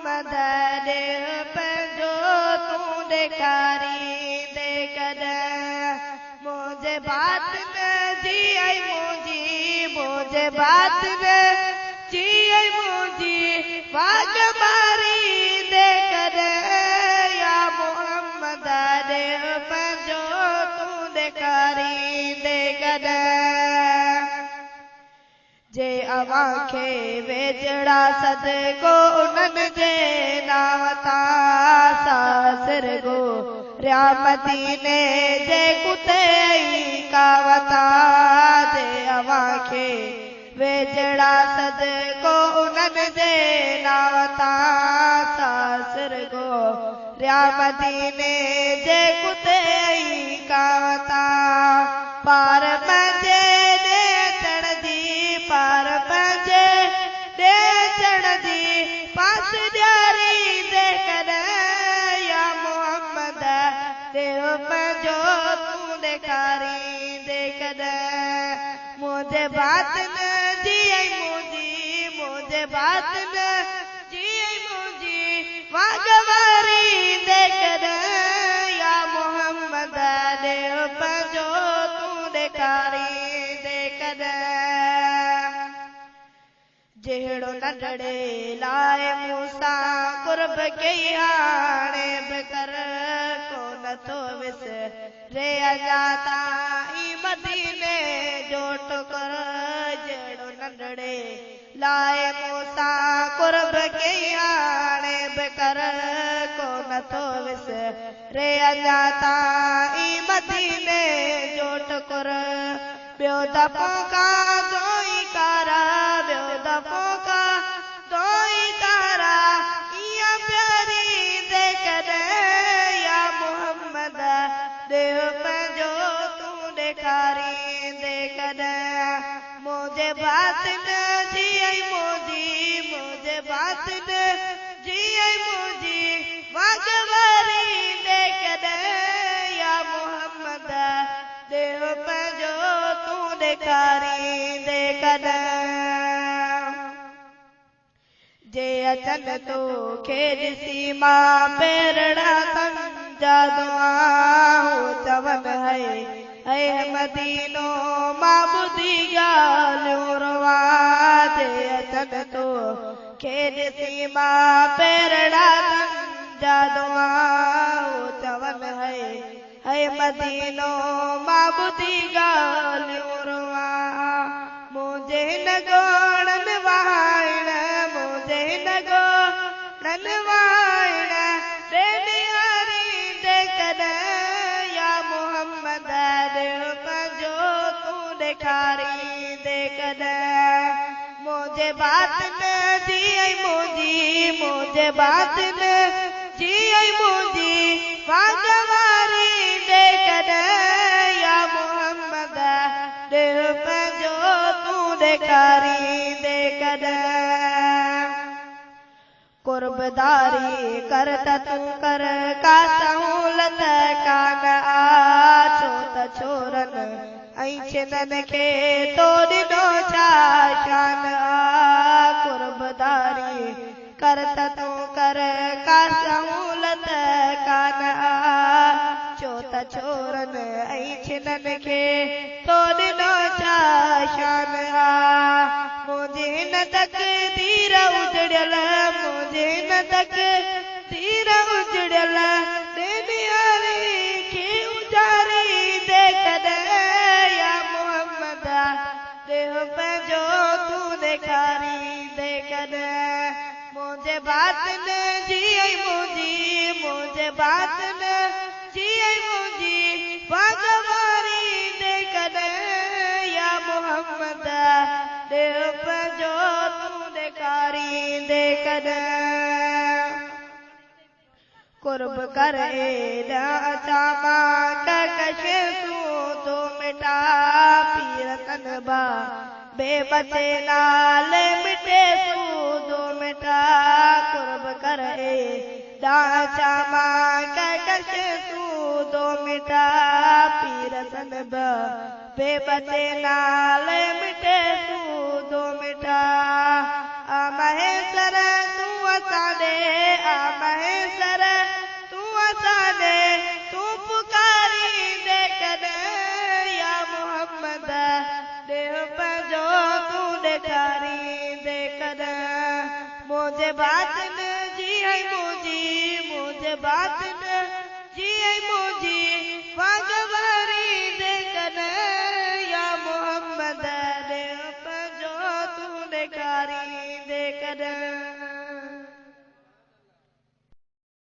मोहम्मद दे पंजो तू देखारी दे कदे मुझे बात न जी आई मुझे बात न जी आई मुझी वाग मारी दे कदे या मोहम्मद दे पंजो तू देखारी दे कदे जे अवां खे वेझड़ा सदको उन्हनि जे नावता सासरगो रिया मदीने जे कुते कावता जे अवां खे वेझड़ा सदको उन्हनि जे नावता सासरगो रिया मदीने जे कुते कावता पार पंहिंजे पार पंहिंजे ॾे चढ़ंदी पास ॾियारी दे कदे या मोहम्मद देव पंहिंजो तूं ॾेखारी दे कदे मुझे बात न जी आई मुझे बात न जी आई मुझी वागवारी दे कदे या मोहम्मद देव पंहिंजो तूं ॾेखारी दे कदे जेड़ो नंढड़े लाए मूसा कुर्ब कई हाणे बेकर को नथो विस रे अजाता ई मदीने जो टुकर जेड़ो नंढड़े लाए मूसा कुर्ब कई हाणे बेकर को नथो विस रे अजाता ई मदीने जो टुकर ॿियो दफ़ो का दोई कारा ॿियो दफ़ो का दोई कारा इया प्यारी दे कदे या मोहम्मद देव पंहिंजो तूं ॾेखारी दे कदे मुझे बात न जी आई मुझे बात न जी आई मुझी वागवारी दे कदे या मोहम्मद देव पंहिंजो तूं ॾेखारी दे कदे जे अचनि तोखे ॾिसी मां पेरड़ा तंजा दुआ हो चवनि है मदीनो मां ॿुधी ॻाल्हियूं रवा जे अचनि तोखे ॾिसी मां पेरड़ा तंजा दुआ हो चवनि है मदीनो मां ॿुधी ॻाल्हियूं रवा मुझे न गोणनि वाइण मुझे न गोणनि वाइण ॾेढियारी दे कदे या मोहम्मद देव पंहिंजो तूं ॾेखारी दे कदे मुझे बात न जी आई मुझे बात न जी आई मुझी वागवारी दे कदे या मोहम्मद देव पंहिंजो तूं ॾेखारी दे कदे कुर्बदारी कर त तूं कर का सहूलत कान आ छो त छोरनि ऐं छिननि खे तो ॾिनो छा शान आ कुर्बदारी कर त तूं कर का सहूलत कान आ छो त छोरनि ऐं छिननि खे तो ॾिनो छा शान आ मुंहिंजी हिन तक़दीर उजड़ियल मुंहिंजी हिन तक़दीर उजड़ियल ॾेढियारी खे उजारी दे कदे या मोहम्मद देव पंहिंजो तूं ॾेखारी दे कदे मुझे बात न जी आई मुझे बात न जी आई मुझी वागवारी दे कदे या मोहम्मद देव पंहिंजो तूं ॾेखारी दे कदे कुर्ब कर एॾा अचा मां ककश तूं मिटा पीर तनबा बेबचे नाल मिटे तूं मिटा कुर्ब कर एॾा अचा मां ककश तूं मिटा पीर तनबा बेबचे नाल मिटे तूं मिटा महेश्वर तूं असां दे आ महेसर तू असाने तू पुकारी दे कदे या मोहम्मद देव पंजो तू ॾेखारी दे कदे मुझे बातिन जी है मुझे बातिन जी है मुझी पगवारी दे कदे या मोहम्मद देव पंजो तू ॾेखारी दे कदे